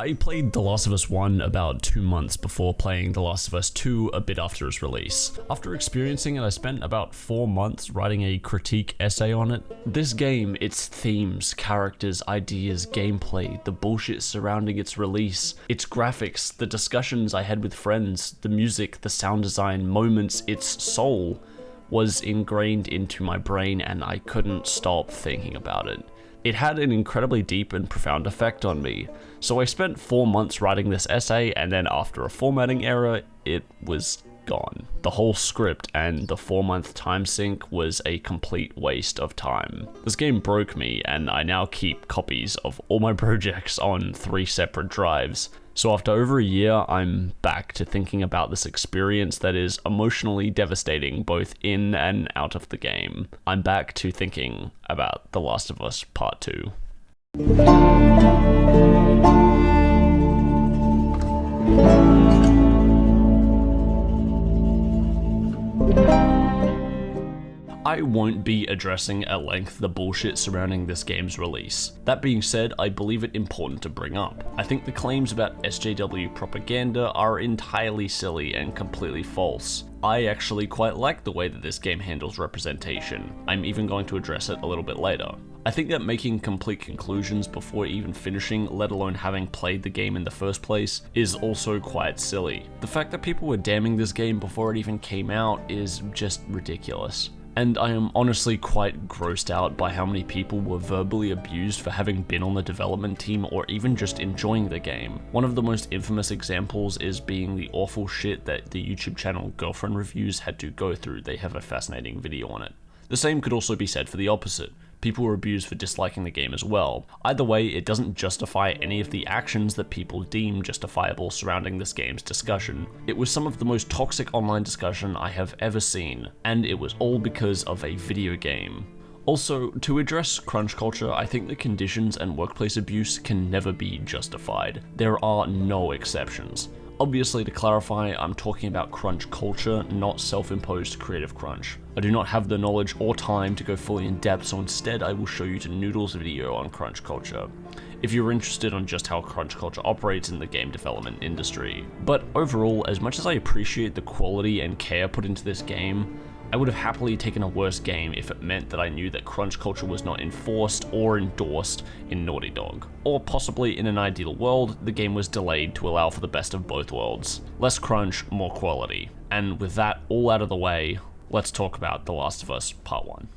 I played The Last of Us 1 about 2 months before playing The Last of Us 2 a bit after its release. After experiencing it, I spent about 4 months writing a critique essay on it. This game, its themes, characters, ideas, gameplay, the bullshit surrounding its release, its graphics, the discussions I had with friends, the music, the sound design, moments, its soul, was ingrained into my brain and I couldn't stop thinking about it. It had an incredibly deep and profound effect on me, so I spent 4 months writing this essay, and then after a formatting error, it was gone. The whole script and the 4-month time sink was a complete waste of time. This game broke me, and I now keep copies of all my projects on 3 separate drives. So after over a year, I'm back to thinking about this experience that is emotionally devastating both in and out of the game. I'm back to thinking about The Last of Us Part 2. I won't be addressing at length the bullshit surrounding this game's release. That being said, I believe it important to bring up. I think the claims about SJW propaganda are entirely silly and completely false. I actually quite like the way that this game handles representation. I'm even going to address it a little bit later. I think that making complete conclusions before even finishing, let alone having played the game in the first place, is also quite silly. The fact that people were damning this game before it even came out is just ridiculous. And I am honestly quite grossed out by how many people were verbally abused for having been on the development team or even just enjoying the game. One of the most infamous examples is being the awful shit that the YouTube channel Girlfriend Reviews had to go through. They have a fascinating video on it. The same could also be said for the opposite. People were abused for disliking the game as well. Either way, it doesn't justify any of the actions that people deem justifiable surrounding this game's discussion. It was some of the most toxic online discussion I have ever seen, and it was all because of a video game. Also, to address crunch culture, I think the conditions and workplace abuse can never be justified. There are no exceptions. Obviously, to clarify, I'm talking about crunch culture, not self-imposed creative crunch. I do not have the knowledge or time to go fully in depth, so instead I will show you to Noodle's video on crunch culture, if you're interested on just how crunch culture operates in the game development industry. But overall, as much as I appreciate the quality and care put into this game, I would have happily taken a worse game if it meant that I knew that crunch culture was not enforced or endorsed in Naughty Dog. Or possibly in an ideal world, the game was delayed to allow for the best of both worlds. Less crunch, more quality. And with that all out of the way, let's talk about The Last of Us Part 1.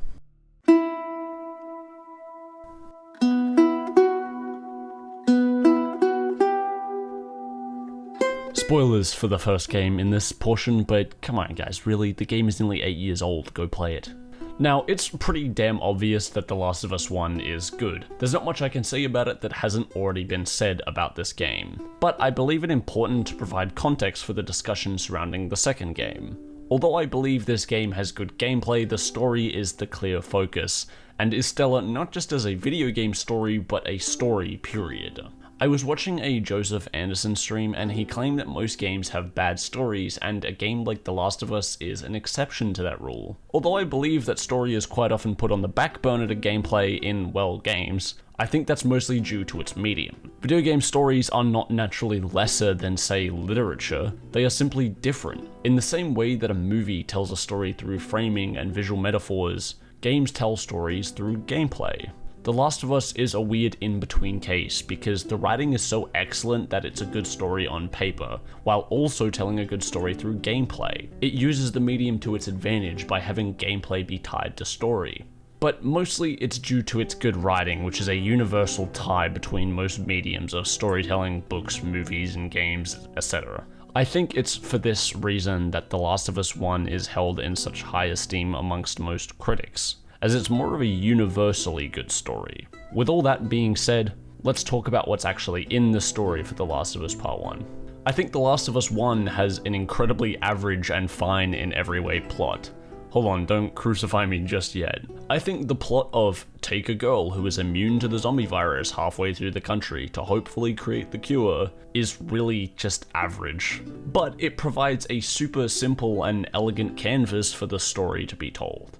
Spoilers for the first game in this portion, but come on guys, really, the game is nearly 8 years old, go play it. Now, it's pretty damn obvious that The Last of Us 1 is good. There's not much I can say about it that hasn't already been said about this game, but I believe it important to provide context for the discussion surrounding the second game. Although I believe this game has good gameplay, the story is the clear focus, and is stellar not just as a video game story, but a story, period. I was watching a Joseph Anderson stream and he claimed that most games have bad stories, and a game like The Last of Us is an exception to that rule. Although I believe that story is quite often put on the back burner to gameplay in, well, games, I think that's mostly due to its medium. Video game stories are not naturally lesser than, say, literature, they are simply different. In the same way that a movie tells a story through framing and visual metaphors, games tell stories through gameplay. The Last of Us is a weird in-between case because the writing is so excellent that it's a good story on paper, while also telling a good story through gameplay. It uses the medium to its advantage by having gameplay be tied to story. But mostly it's due to its good writing, which is a universal tie between most mediums of storytelling, books, movies, and games, etc. I think it's for this reason that The Last of Us 1 is held in such high esteem amongst most critics, as it's more of a universally good story. With all that being said, let's talk about what's actually in the story for The Last of Us Part 1. I think The Last of Us 1 has an incredibly average and fine in every way plot. Hold on, don't crucify me just yet. I think the plot of take a girl who is immune to the zombie virus halfway through the country to hopefully create the cure is really just average. But it provides a super simple and elegant canvas for the story to be told.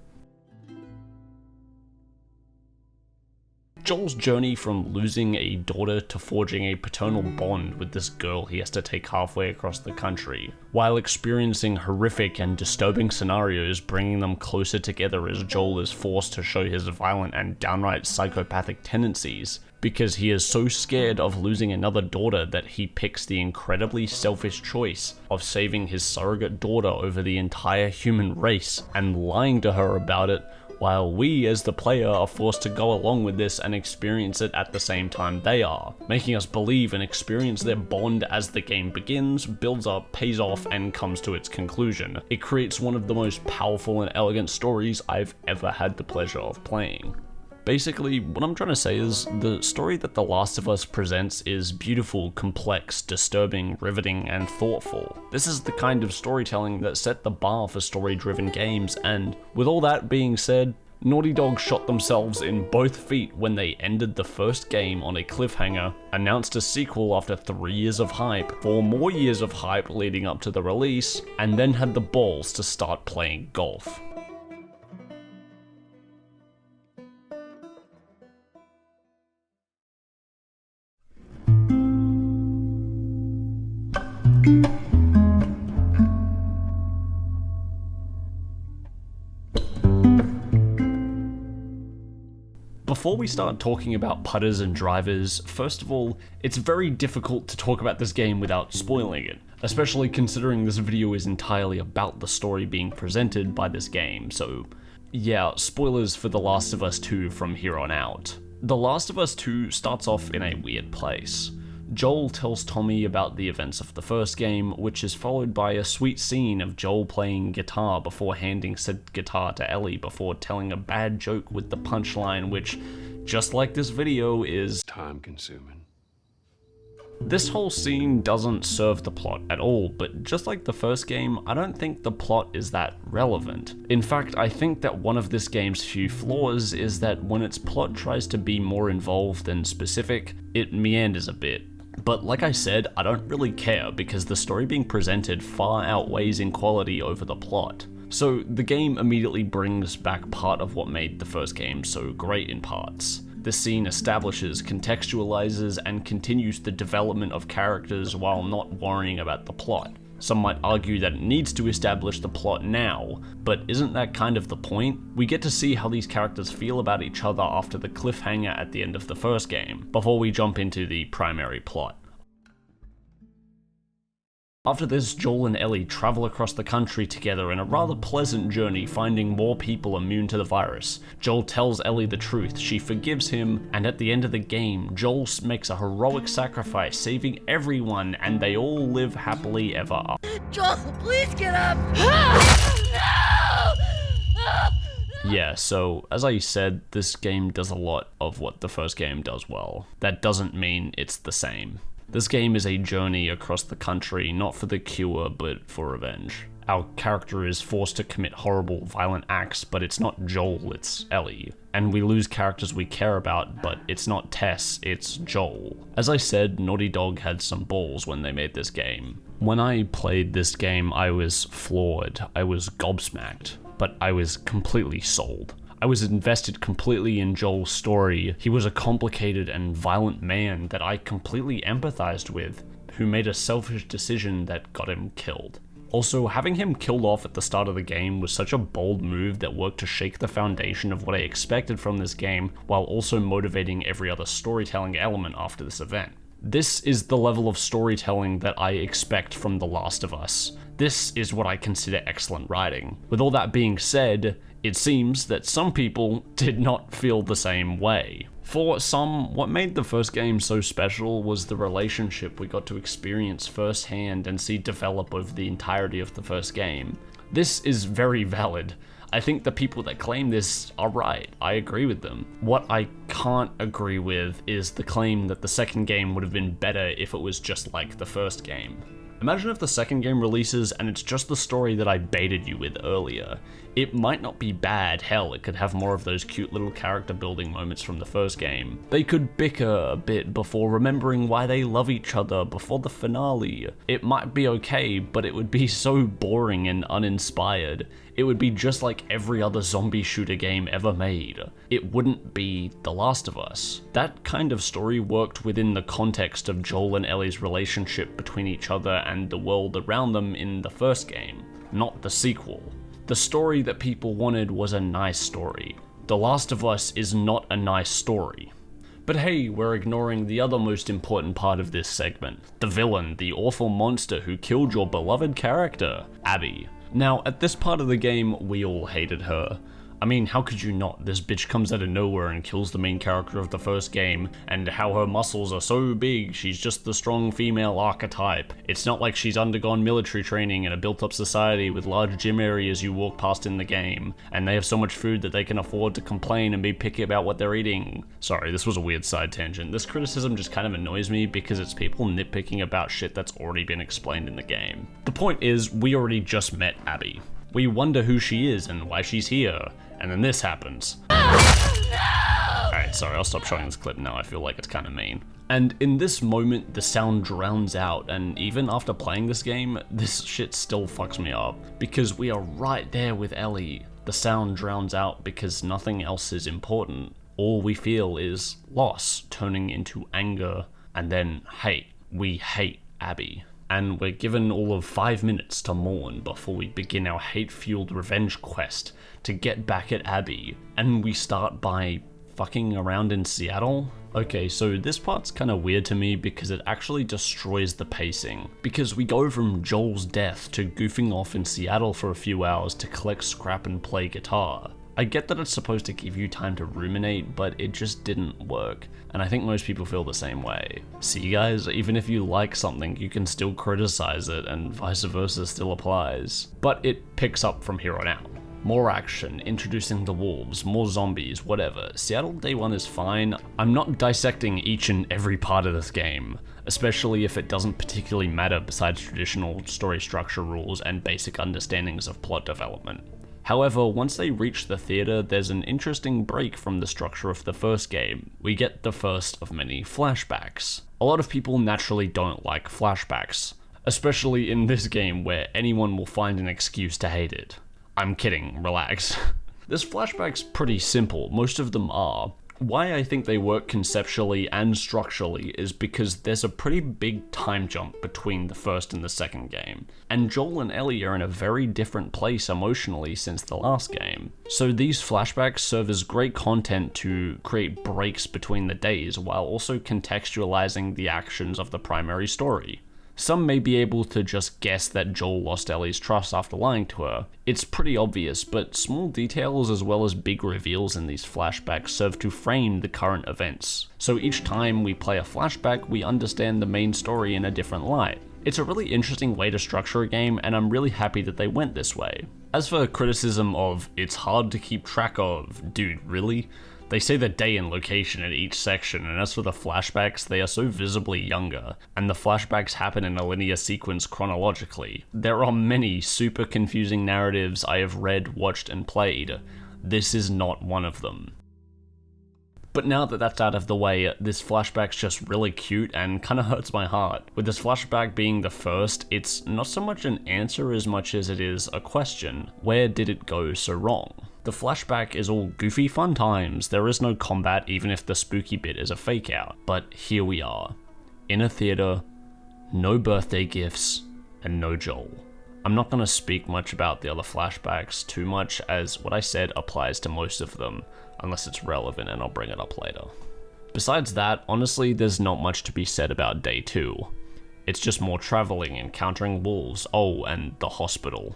Joel's journey from losing a daughter to forging a paternal bond with this girl he has to take halfway across the country, while experiencing horrific and disturbing scenarios bringing them closer together as Joel is forced to show his violent and downright psychopathic tendencies, because he is so scared of losing another daughter that he picks the incredibly selfish choice of saving his surrogate daughter over the entire human race and lying to her about it, while we as the player are forced to go along with this and experience it at the same time they are, making us believe and experience their bond as the game begins, builds up, pays off, and comes to its conclusion. It creates one of the most powerful and elegant stories I've ever had the pleasure of playing. Basically, what I'm trying to say is, the story that The Last of Us presents is beautiful, complex, disturbing, riveting, and thoughtful. This is the kind of storytelling that set the bar for story-driven games, and with all that being said, Naughty Dog shot themselves in both feet when they ended the first game on a cliffhanger, announced a sequel after 3 years of hype, 4 more years of hype leading up to the release, and then had the balls to start playing golf. Before we start talking about putters and drivers, first of all, it's very difficult to talk about this game without spoiling it, especially considering this video is entirely about the story being presented by this game, so yeah, spoilers for The Last of Us 2 from here on out. The Last of Us 2 starts off in a weird place. Joel tells Tommy about the events of the first game, which is followed by a sweet scene of Joel playing guitar before handing said guitar to Ellie before telling a bad joke with the punchline, which, just like this video, is time-consuming. This whole scene doesn't serve the plot at all, but just like the first game, I don't think the plot is that relevant. In fact, I think that one of this game's few flaws is that when its plot tries to be more involved than specific, it meanders a bit. But like I said, I don't really care because the story being presented far outweighs in quality over the plot. So the game immediately brings back part of what made the first game so great in parts. This scene establishes, contextualizes, and continues the development of characters while not worrying about the plot. Some might argue that it needs to establish the plot now, but isn't that kind of the point? We get to see how these characters feel about each other after the cliffhanger at the end of the first game, before we jump into the primary plot. After this, Joel and Ellie travel across the country together in a rather pleasant journey, finding more people immune to the virus. Joel tells Ellie the truth, she forgives him, and at the end of the game, Joel makes a heroic sacrifice, saving everyone, and they all live happily ever after. Joel, please get up! Yeah, so as I said, this game does a lot of what the first game does well. That doesn't mean it's the same. This game is a journey across the country, not for the cure, but for revenge. Our character is forced to commit horrible, violent acts, but it's not Joel, it's Ellie. And we lose characters we care about, but it's not Tess, it's Joel. As I said, Naughty Dog had some balls when they made this game. When I played this game, I was floored, I was gobsmacked, but I was completely sold. I was invested completely in Joel's story. He was a complicated and violent man that I completely empathized with, who made a selfish decision that got him killed. Also, having him killed off at the start of the game was such a bold move that worked to shake the foundation of what I expected from this game, while also motivating every other storytelling element after this event. This is the level of storytelling that I expect from The Last of Us. This is what I consider excellent writing. With all that being said, it seems that some people did not feel the same way. For some, what made the first game so special was the relationship we got to experience firsthand and see develop over the entirety of the first game. This is very valid. I think the people that claim this are right. I agree with them. What I can't agree with is the claim that the second game would have been better if it was just like the first game. Imagine if the second game releases and it's just the story that I baited you with earlier. It might not be bad, hell, it could have more of those cute little character building moments from the first game. They could bicker a bit before remembering why they love each other before the finale. It might be okay, but it would be so boring and uninspired. It would be just like every other zombie shooter game ever made. It wouldn't be The Last of Us. That kind of story worked within the context of Joel and Ellie's relationship between each other and the world around them in the first game, not the sequel. The story that people wanted was a nice story. The Last of Us is not a nice story. But hey, we're ignoring the other most important part of this segment. The villain, the awful monster who killed your beloved character, Abby. Now, at this part of the game, we all hated her. I mean, how could you not? This bitch comes out of nowhere and kills the main character of the first game, and how her muscles are so big, she's just the strong female archetype. It's not like she's undergone military training in a built-up society with large gym areas you walk past in the game, and they have so much food that they can afford to complain and be picky about what they're eating. Sorry, this was a weird side tangent. This criticism just kind of annoys me because it's people nitpicking about shit that's already been explained in the game. The point is, we already just met Abby. We wonder who she is and why she's here, and then this happens. Alright, sorry, I'll stop showing this clip now, I feel like it's kind of mean. And in this moment, the sound drowns out, and even after playing this game, this shit still fucks me up. Because we are right there with Ellie. The sound drowns out because nothing else is important. All we feel is loss turning into anger, and then hate. We hate Abby. And we're given all of 5 minutes to mourn before we begin our hate-fueled revenge quest to get back at Abby. And we start by fucking around in Seattle? Okay, so this part's kinda weird to me because it actually destroys the pacing. Because we go from Joel's death to goofing off in Seattle for a few hours to collect scrap and play guitar. I get that it's supposed to give you time to ruminate, but it just didn't work, and I think most people feel the same way. See guys, even if you like something, you can still criticize it, and vice versa still applies. But it picks up from here on out. More action, introducing the wolves, more zombies, whatever. Seattle Day 1 is fine. I'm not dissecting each and every part of this game, especially if it doesn't particularly matter besides traditional story structure rules and basic understandings of plot development. However, once they reach the theater, there's an interesting break from the structure of the first game. We get the first of many flashbacks. A lot of people naturally don't like flashbacks, especially in this game where anyone will find an excuse to hate it. I'm kidding, relax. This flashback's pretty simple, most of them are. Why I think they work conceptually and structurally is because there's a pretty big time jump between the first and the second game, and Joel and Ellie are in a very different place emotionally since the last game. So these flashbacks serve as great content to create breaks between the days while also contextualizing the actions of the primary story. Some may be able to just guess that Joel lost Ellie's trust after lying to her. It's pretty obvious, but small details as well as big reveals in these flashbacks serve to frame the current events. So each time we play a flashback, we understand the main story in a different light. It's a really interesting way to structure a game, and I'm really happy that they went this way. As for criticism of, it's hard to keep track of, dude, really? They say the day and location in each section, and as for the flashbacks, they are so visibly younger, and the flashbacks happen in a linear sequence chronologically. There are many super confusing narratives I have read, watched, and played. This is not one of them. But now that that's out of the way, this flashback's just really cute and kinda hurts my heart. With this flashback being the first, it's not so much an answer as much as it is a question. Where did it go so wrong? The flashback is all goofy fun times, there is no combat even if the spooky bit is a fake out. But here we are, in a theater, no birthday gifts, and no Joel. I'm not gonna speak much about the other flashbacks too much, as what I said applies to most of them, unless it's relevant and I'll bring it up later. Besides that, honestly, there's not much to be said about day 2. It's just more traveling, encountering wolves, oh, and the hospital.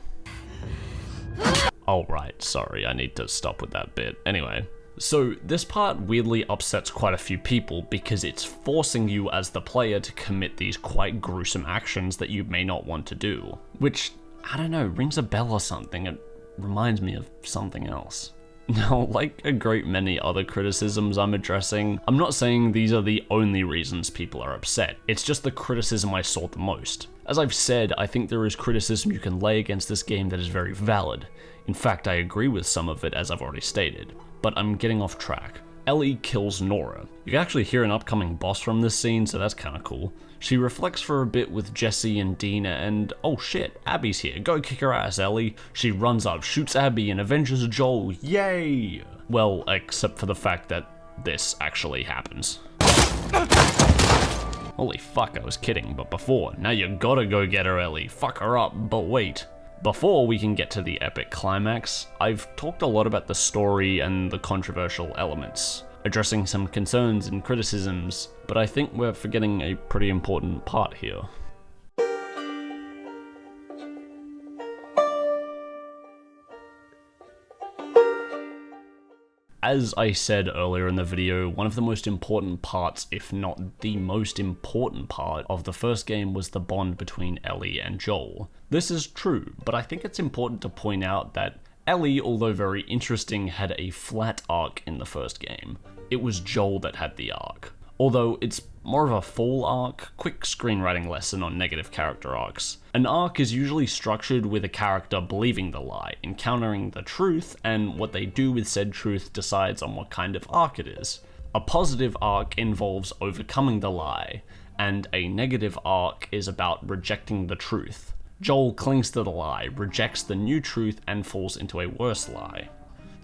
Oh right, sorry, I need to stop with that bit. Anyway, so this part weirdly upsets quite a few people because it's forcing you as the player to commit these quite gruesome actions that you may not want to do. Which, I don't know, rings a bell or something. It reminds me of something else. Now, like a great many other criticisms I'm addressing, I'm not saying these are the only reasons people are upset, it's just the criticism I saw the most. As I've said, I think there is criticism you can lay against this game that is very valid. In fact, I agree with some of it, as I've already stated. But I'm getting off track. Ellie kills Nora. You can actually hear an upcoming boss from this scene, so that's kinda cool. She reflects for a bit with Jesse and Dina, and oh shit, Abby's here. Go kick her ass, Ellie. She runs up, shoots Abby, and avenges Joel. Yay! Well, except for the fact that this actually happens. Holy fuck, I was kidding, but before. Now you gotta go get her, Ellie. Fuck her up, but wait. Before we can get to the epic climax, I've talked a lot about the story and the controversial elements, addressing some concerns and criticisms, but I think we're forgetting a pretty important part here. As I said earlier in the video, one of the most important parts, if not the most important part, of the first game was the bond between Ellie and Joel. This is true, but I think it's important to point out that Ellie, although very interesting, had a flat arc in the first game. It was Joel that had the arc. Although it's more of a full arc, quick screenwriting lesson on negative character arcs. An arc is usually structured with a character believing the lie, encountering the truth, and what they do with said truth decides on what kind of arc it is. A positive arc involves overcoming the lie, and a negative arc is about rejecting the truth. Joel clings to the lie, rejects the new truth, and falls into a worse lie.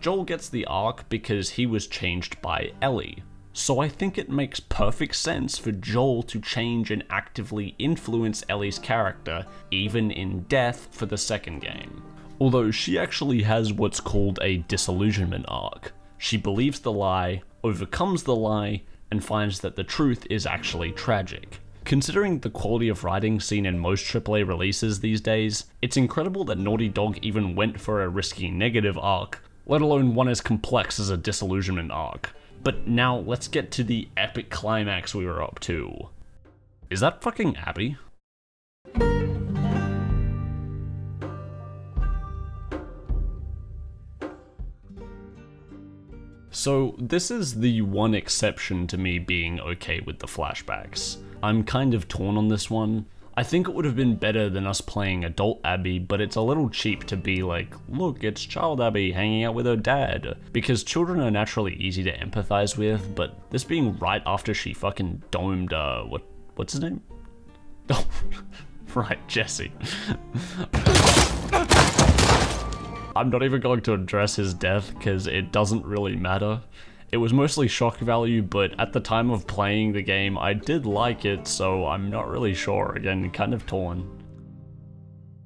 Joel gets the arc because he was changed by Ellie. So I think it makes perfect sense for Joel to change and actively influence Ellie's character, even in death, for the second game. Although she actually has what's called a disillusionment arc. She believes the lie, overcomes the lie, and finds that the truth is actually tragic. Considering the quality of writing seen in most AAA releases these days, it's incredible that Naughty Dog even went for a risky negative arc, let alone one as complex as a disillusionment arc. But now let's get to the epic climax we were up to. Is that fucking Abby? So this is the one exception to me being okay with the flashbacks. I'm kind of torn on this one. I think it would have been better than us playing adult Abby, but it's a little cheap to be like, look, it's child Abby hanging out with her dad. Because children are naturally easy to empathize with, but this being right after she fucking domed, what's his name? Oh, right, Jesse. I'm not even going to address his death, because it doesn't really matter. It was mostly shock value, but at the time of playing the game, I did like it, so I'm not really sure. Again, kind of torn.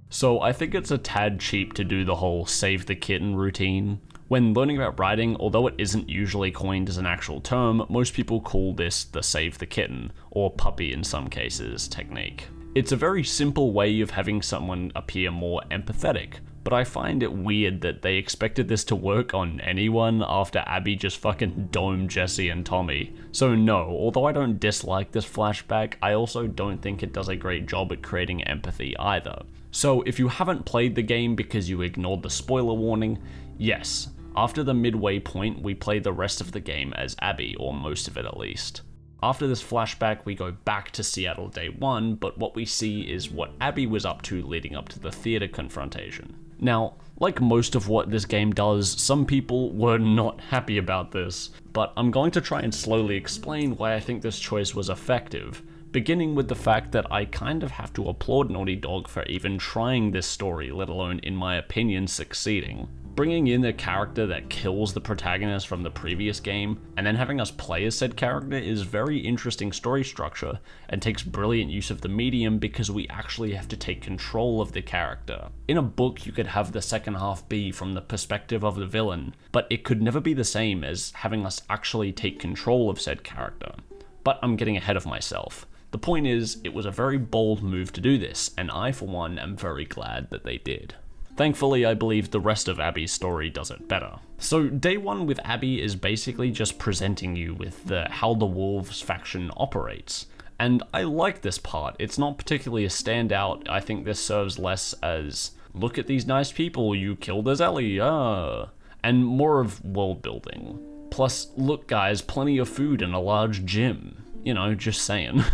So I think it's a tad cheap to do the whole save the kitten routine. When learning about writing, although it isn't usually coined as an actual term, most people call this the save the kitten, or puppy in some cases, technique. It's a very simple way of having someone appear more empathetic, but I find it weird that they expected this to work on anyone after Abby just fucking domed Jesse and Tommy. So no, although I don't dislike this flashback, I also don't think it does a great job at creating empathy either. So if you haven't played the game because you ignored the spoiler warning, yes, after the midway point we play the rest of the game as Abby, or most of it at least. After this flashback, we go back to Seattle day one, but what we see is what Abby was up to leading up to the theater confrontation. Now, like most of what this game does, some people were not happy about this, but I'm going to try and slowly explain why I think this choice was effective, beginning with the fact that I kind of have to applaud Naughty Dog for even trying this story, let alone, in my opinion, succeeding. Bringing in a character that kills the protagonist from the previous game, and then having us play as said character is very interesting story structure, and takes brilliant use of the medium because we actually have to take control of the character. In a book you could have the second half be from the perspective of the villain, but it could never be the same as having us actually take control of said character. But I'm getting ahead of myself. The point is, it was a very bold move to do this, and I for one am very glad that they did. Thankfully, I believe the rest of Abby's story does it better. So day one with Abby is basically just presenting you with how the Wolves faction operates. And I like this part. It's not particularly a standout. I think this serves less as, look at these nice people you killed as Ellie, and more of world building. Plus, look guys, plenty of food and a large gym. You know, just saying.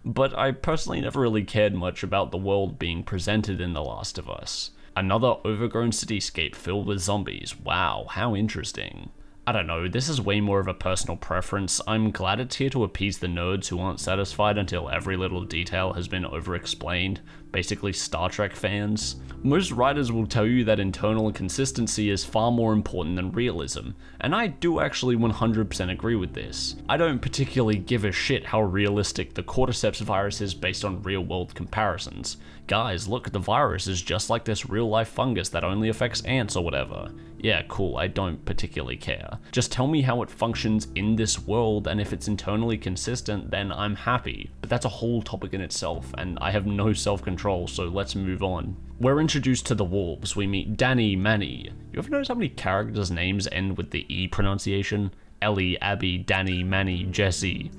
But I personally never really cared much about the world being presented in The Last of Us. Another overgrown cityscape filled with zombies. Wow, how interesting. I don't know, this is way more of a personal preference. I'm glad it's here to appease the nerds who aren't satisfied until every little detail has been over-explained, basically Star Trek fans. Most writers will tell you that internal consistency is far more important than realism, and I do actually 100% agree with this. I don't particularly give a shit how realistic the cordyceps virus is based on real-world comparisons. Guys, look, the virus is just like this real-life fungus that only affects ants or whatever. Yeah, cool, I don't particularly care. Just tell me how it functions in this world, and if it's internally consistent, then I'm happy. But that's a whole topic in itself, and I have no self-control, so let's move on. We're introduced to the wolves. We meet Danny, Manny. You ever notice how many characters' names end with the E pronunciation? Ellie, Abby, Danny, Manny, Jesse.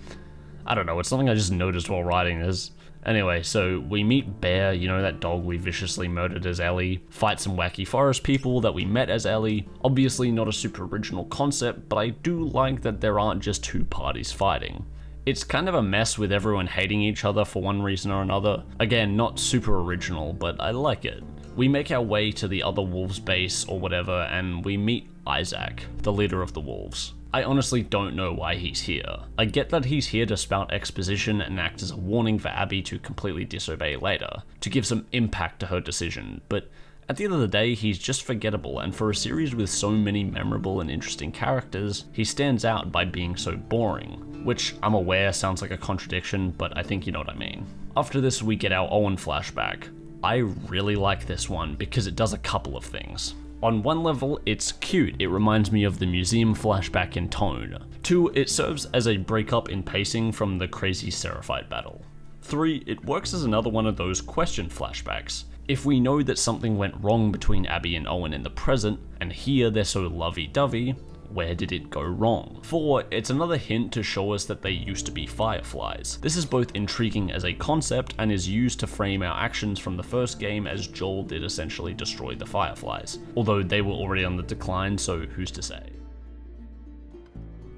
I don't know, it's something I just noticed while writing this. Anyway, so we meet Bear, you know, that dog we viciously murdered as Ellie, fight some wacky forest people that we met as Ellie. Obviously not a super original concept, but I do like that there aren't just two parties fighting. It's kind of a mess with everyone hating each other for one reason or another. Again, not super original, but I like it. We make our way to the other wolves base or whatever, and we meet Isaac, the leader of the wolves. I honestly don't know why he's here. I get that he's here to spout exposition and act as a warning for Abby to completely disobey later, to give some impact to her decision, but at the end of the day, he's just forgettable, and for a series with so many memorable and interesting characters, he stands out by being so boring, which I'm aware sounds like a contradiction, but I think you know what I mean. After this, we get our Owen flashback. I really like this one because it does a couple of things. On one level, it's cute, it reminds me of the museum flashback in tone. 2, it serves as a breakup in pacing from the crazy Seraphite battle. 3, it works as another one of those question flashbacks. If we know that something went wrong between Abby and Owen in the present, and here they're so lovey-dovey, where did it go wrong? 4, it's another hint to show us that they used to be fireflies. This is both intriguing as a concept and is used to frame our actions from the first game, as Joel did essentially destroy the fireflies. Although they were already on the decline, so who's to say?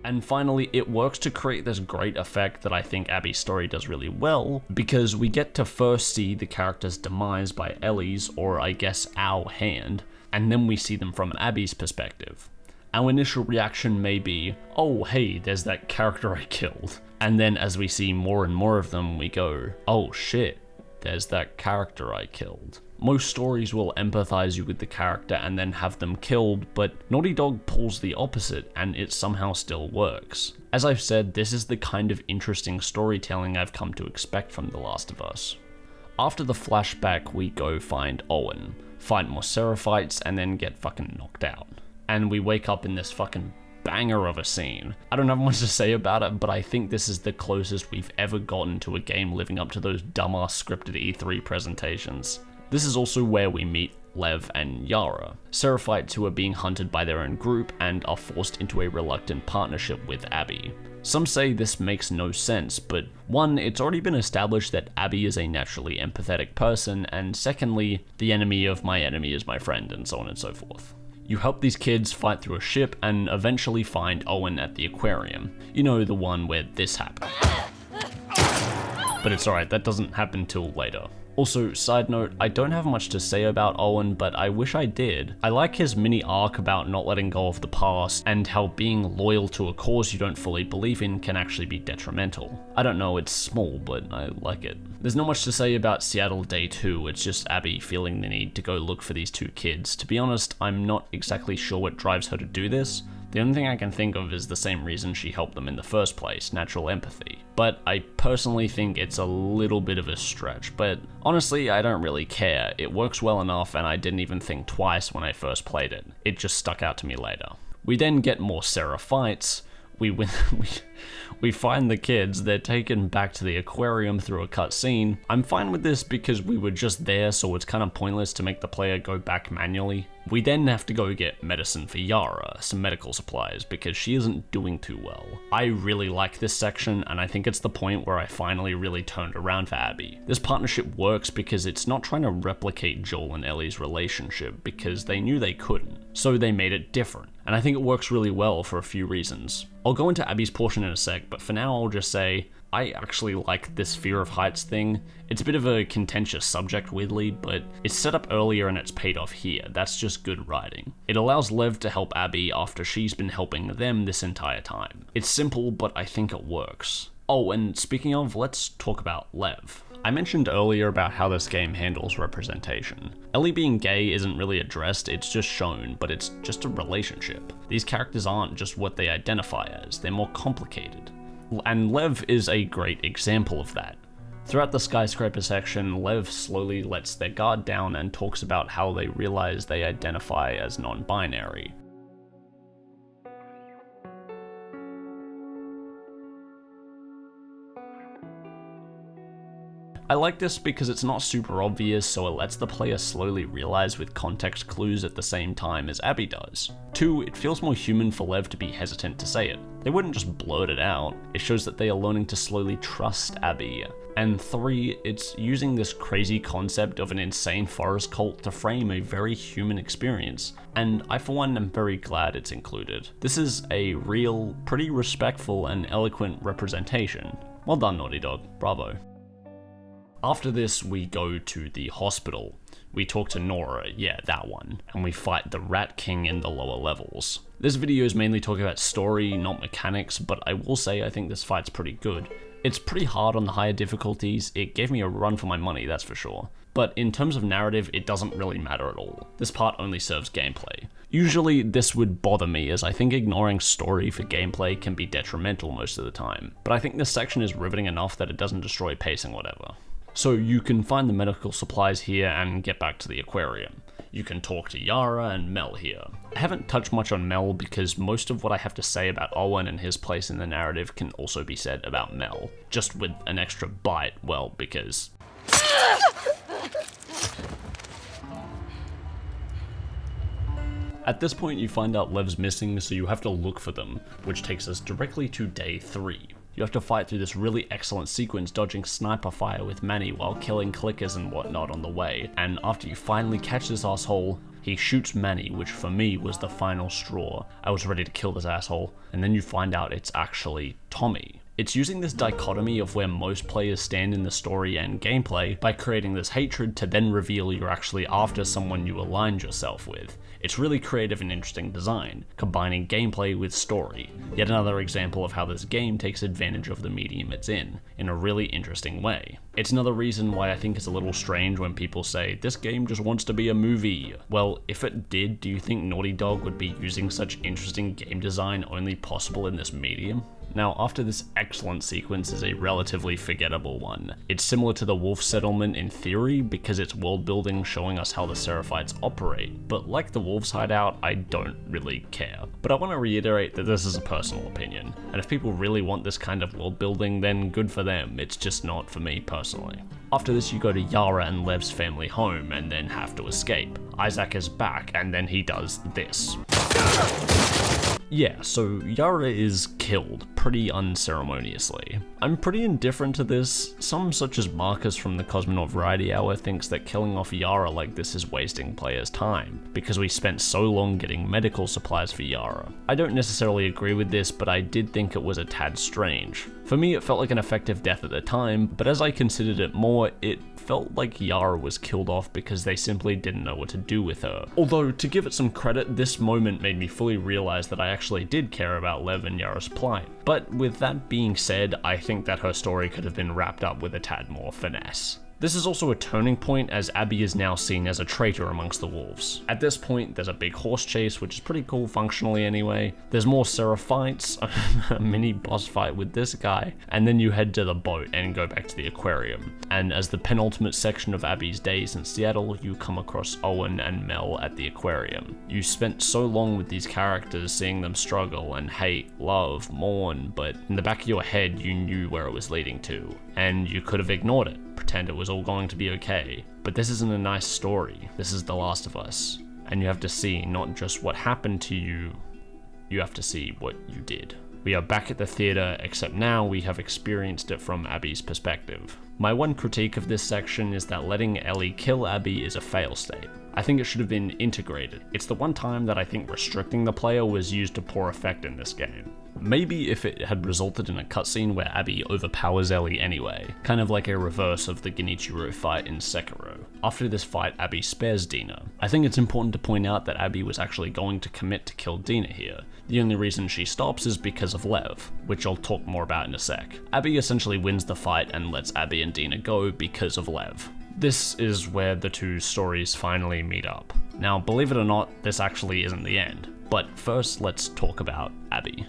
And finally, it works to create this great effect that I think Abby's story does really well, because we get to first see the character's demise by Ellie's, or I guess our hand, and then we see them from Abby's perspective. Our initial reaction may be, oh hey, there's that character I killed. And then as we see more and more of them, we go, oh shit, there's that character I killed. Most stories will empathize you with the character and then have them killed, but Naughty Dog pulls the opposite and it somehow still works. As I've said, this is the kind of interesting storytelling I've come to expect from The Last of Us. After the flashback, we go find Owen, fight more Seraphites, and then get fucking knocked out. And we wake up in this fucking banger of a scene. I don't have much to say about it, but I think this is the closest we've ever gotten to a game living up to those dumbass scripted E3 presentations. This is also where we meet Lev and Yara, Seraphites who are being hunted by their own group and are forced into a reluctant partnership with Abby. Some say this makes no sense, but 1, it's already been established that Abby is a naturally empathetic person, and secondly, the enemy of my enemy is my friend, and so on and so forth. You help these kids fight through a ship and eventually find Owen at the aquarium. You know, the one where this happened. But it's alright, that doesn't happen till later. Also, side note, I don't have much to say about Owen, but I wish I did. I like his mini arc about not letting go of the past, and how being loyal to a cause you don't fully believe in can actually be detrimental. I don't know, it's small, but I like it. There's not much to say about Seattle Day 2, it's just Abby feeling the need to go look for these 2 kids. To be honest, I'm not exactly sure what drives her to do this. The only thing I can think of is the same reason she helped them in the first place, natural empathy. But I personally think it's a little bit of a stretch, but honestly, I don't really care. It works well enough and I didn't even think twice when I first played it. It just stuck out to me later. We then get more Seraphites. We We find the kids, they're taken back to the aquarium through a cutscene. I'm fine with this because we were just there, so it's kind of pointless to make the player go back manually. We then have to go get medicine for Yara, some medical supplies, because she isn't doing too well. I really like this section, and I think it's the point where I finally really turned around for Abby. This partnership works because it's not trying to replicate Joel and Ellie's relationship, because they knew they couldn't, so they made it different. And I think it works really well for a few reasons. I'll go into Abby's portion in a sec, but for now I'll just say, I actually like this fear of heights thing. It's a bit of a contentious subject, weirdly, but it's set up earlier and it's paid off here. That's just good writing. It allows Lev to help Abby after she's been helping them this entire time. It's simple, but I think it works. Oh, and speaking of, let's talk about Lev. I mentioned earlier about how this game handles representation. Ellie being gay isn't really addressed, it's just shown, but it's just a relationship. These characters aren't just what they identify as, they're more complicated. And Lev is a great example of that. Throughout the skyscraper section, Lev slowly lets their guard down and talks about how they realize they identify as non-binary. I like this because it's not super obvious, so it lets the player slowly realize with context clues at the same time as Abby does. 2, it feels more human for Lev to be hesitant to say it. They wouldn't just blurt it out, it shows that they are learning to slowly trust Abby. And 3, it's using this crazy concept of an insane forest cult to frame a very human experience, and I for one am very glad it's included. This is a real, pretty respectful and eloquent representation. Well done, Naughty Dog, bravo. After this, we go to the hospital. We talk to Nora, yeah, that one, and we fight the Rat King in the lower levels. This video is mainly talking about story, not mechanics, but I will say I think this fight's pretty good. It's pretty hard on the higher difficulties, it gave me a run for my money, that's for sure. But in terms of narrative, it doesn't really matter at all. This part only serves gameplay. Usually this would bother me, as I think ignoring story for gameplay can be detrimental most of the time. But I think this section is riveting enough that it doesn't destroy pacing or whatever. So you can find the medical supplies here and get back to the aquarium. You can talk to Yara and Mel here. I haven't touched much on Mel because most of what I have to say about Owen and his place in the narrative can also be said about Mel. Just with an extra bite, well, because... At this point you find out Lev's missing, so you have to look for them, which takes us directly to day 3. You have to fight through this really excellent sequence dodging sniper fire with Manny while killing clickers and whatnot on the way, and after you finally catch this asshole, he shoots Manny, which for me was the final straw. I was ready to kill this asshole, and then you find out it's actually Tommy. It's using this dichotomy of where most players stand in the story and gameplay by creating this hatred to then reveal you're actually after someone you aligned yourself with. It's really creative and interesting design, combining gameplay with story. Yet another example of how this game takes advantage of the medium it's in a really interesting way. It's another reason why I think it's a little strange when people say, this game just wants to be a movie. Well, if it did, do you think Naughty Dog would be using such interesting game design only possible in this medium? Now, after this excellent sequence is a relatively forgettable one. It's similar to the Wolf Settlement in theory because it's world building showing us how the Seraphites operate, but like the Wolves hideout, I don't really care. But I want to reiterate that this is a personal opinion, and if people really want this kind of world building, then good for them, it's just not for me personally. After this you go to Yara and Lev's family home and then have to escape. Isaac is back and then he does this. Yeah, so Yara is killed pretty unceremoniously. I'm pretty indifferent to this. Some, such as Marcus from the Cosmonaut Variety Hour, thinks that killing off Yara like this is wasting players' time, because we spent so long getting medical supplies for Yara. I don't necessarily agree with this, but I did think it was a tad strange. For me, it felt like an effective death at the time, but as I considered it more, it felt like Yara was killed off because they simply didn't know what to do with her. Although, to give it some credit, this moment made me fully realize that I actually did care about Lev and Yara's plight. But with that being said, I think that her story could have been wrapped up with a tad more finesse. This is also a turning point as Abby is now seen as a traitor amongst the wolves. At this point, there's a big horse chase, which is pretty cool functionally anyway. There's more seraphites, a mini boss fight with this guy, and then you head to the boat and go back to the aquarium. And as the penultimate section of Abby's days in Seattle, you come across Owen and Mel at the aquarium. You spent so long with these characters seeing them struggle and hate, love, mourn, but in the back of your head you knew where it was leading to, and you could have ignored it, pretend it was all going to be okay. But this isn't a nice story. This is The Last of Us. And you have to see not just what happened to you, you have to see what you did. We are back at the theater, except now we have experienced it from Abby's perspective. My one critique of this section is that letting Ellie kill Abby is a fail-state. I think it should have been integrated. It's the one time that I think restricting the player was used to poor effect in this game. Maybe if it had resulted in a cutscene where Abby overpowers Ellie anyway, kind of like a reverse of the Genichiro fight in Sekiro. After this fight, Abby spares Dina. I think it's important to point out that Abby was actually going to commit to kill Dina here. The only reason she stops is because of Lev, which I'll talk more about in a sec. Abby essentially wins the fight and lets Abby and Dina go because of Lev. This is where the two stories finally meet up. Now, believe it or not, this actually isn't the end. But first, let's talk about Abby.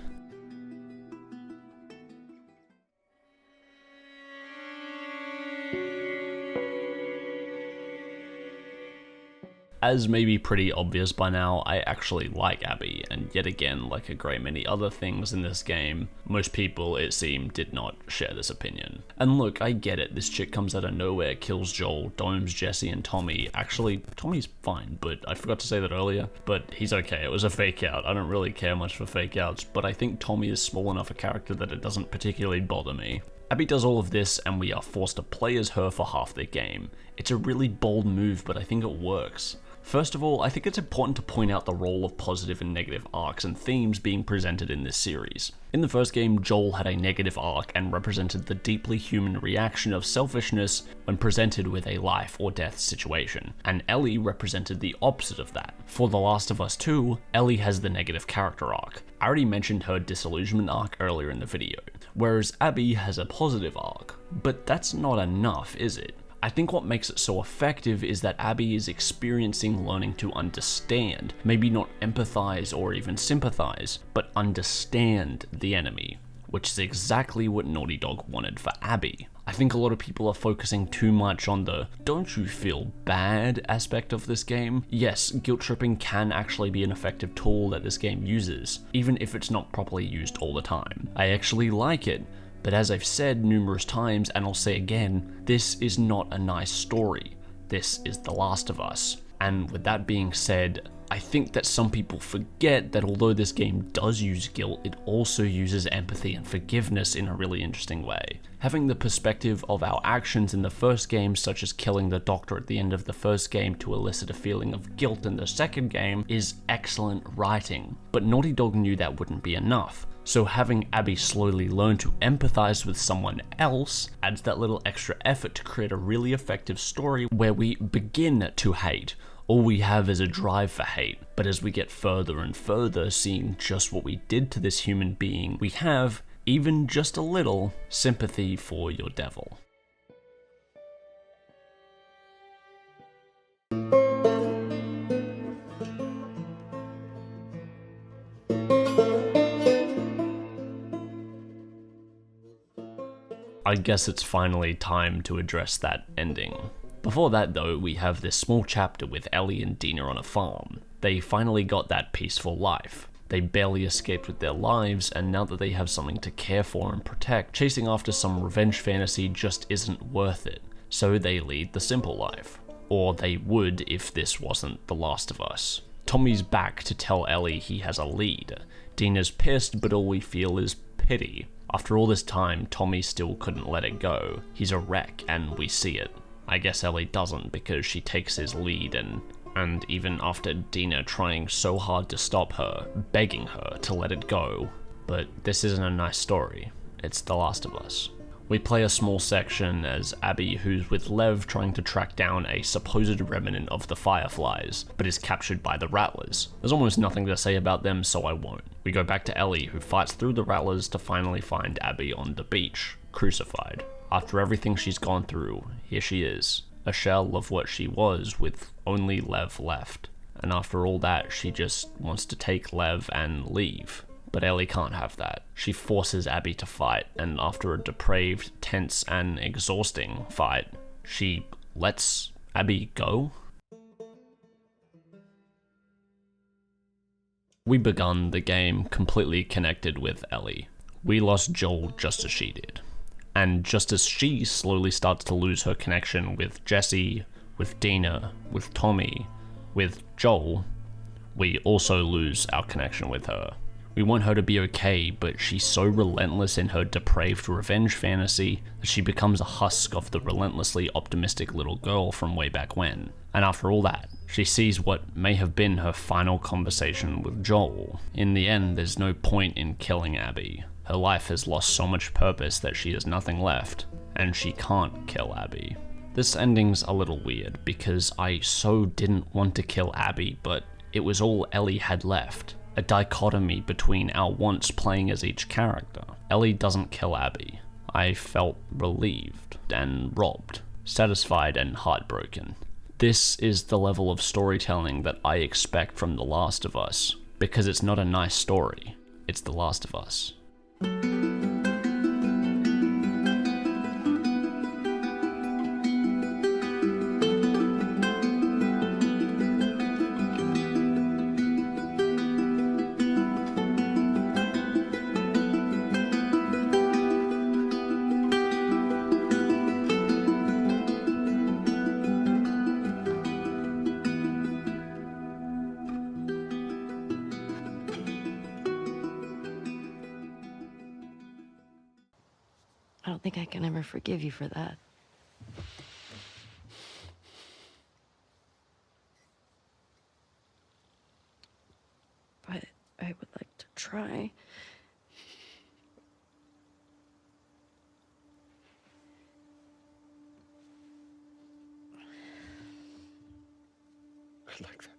As may be pretty obvious by now, I actually like Abby, and yet again, like a great many other things in this game, most people, it seemed, did not share this opinion. And look, I get it, this chick comes out of nowhere, kills Joel, domes Jesse and Tommy. Actually, Tommy's fine, but I forgot to say that earlier, but he's okay, it was a fake out. I don't really care much for fake outs, but I think Tommy is small enough a character that it doesn't particularly bother me. Abby does all of this and we are forced to play as her for half the game. It's a really bold move, but I think it works. First of all, I think it's important to point out the role of positive and negative arcs and themes being presented in this series. In the first game, Joel had a negative arc and represented the deeply human reaction of selfishness when presented with a life or death situation, and Ellie represented the opposite of that. For The Last of Us 2, Ellie has the negative character arc. I already mentioned her disillusionment arc earlier in the video, whereas Abby has a positive arc. But that's not enough, is it? I think what makes it so effective is that Abby is experiencing learning to understand, maybe not empathize or even sympathize, but understand the enemy, which is exactly what Naughty Dog wanted for Abby. I think a lot of people are focusing too much on the "don't you feel bad" aspect of this game. Yes, guilt tripping can actually be an effective tool that this game uses, even if it's not properly used all the time. I actually like it. But as I've said numerous times, and I'll say again, this is not a nice story. This is The Last of Us. And with that being said, I think that some people forget that although this game does use guilt, it also uses empathy and forgiveness in a really interesting way. Having the perspective of our actions in the first game, such as killing the doctor at the end of the first game to elicit a feeling of guilt in the second game, is excellent writing. But Naughty Dog knew that wouldn't be enough. So having Abby slowly learn to empathize with someone else adds that little extra effort to create a really effective story where we begin to hate. All we have is a drive for hate, but as we get further and further seeing just what we did to this human being, we have, even just a little, sympathy for your devil. I guess it's finally time to address that ending. Before that though, we have this small chapter with Ellie and Dina on a farm. They finally got that peaceful life. They barely escaped with their lives, and now that they have something to care for and protect, chasing after some revenge fantasy just isn't worth it. So they lead the simple life. Or they would if this wasn't The Last of Us. Tommy's back to tell Ellie he has a lead. Dina's pissed, but all we feel is pity. After all this time, Tommy still couldn't let it go. He's a wreck, and we see it. I guess Ellie doesn't because she takes his lead and even after Dina trying so hard to stop her, begging her to let it go. But this isn't a nice story. It's The Last of Us. We play a small section as Abby, who's with Lev trying to track down a supposed remnant of the Fireflies, but is captured by the Rattlers. There's almost nothing to say about them, so I won't. We go back to Ellie, who fights through the Rattlers to finally find Abby on the beach, crucified. After everything she's gone through, here she is, a shell of what she was with only Lev left. And after all that, she just wants to take Lev and leave. But Ellie can't have that. She forces Abby to fight, and after a depraved, tense, and exhausting fight, she lets Abby go? We begun the game completely connected with Ellie. We lost Joel just as she did. And just as she slowly starts to lose her connection with Jesse, with Dina, with Tommy, with Joel, we also lose our connection with her. We want her to be okay, but she's so relentless in her depraved revenge fantasy that she becomes a husk of the relentlessly optimistic little girl from way back when. And after all that, she sees what may have been her final conversation with Joel. In the end, there's no point in killing Abby. Her life has lost so much purpose that she has nothing left, and she can't kill Abby. This ending's a little weird, because I so didn't want to kill Abby, but it was all Ellie had left. A dichotomy between our wants playing as each character. Ellie doesn't kill Abby. I felt relieved and robbed, satisfied and heartbroken. This is the level of storytelling that I expect from The Last of Us, because it's not a nice story, it's The Last of Us. I don't think I can ever forgive you for that. But I would like to try. I'd like that.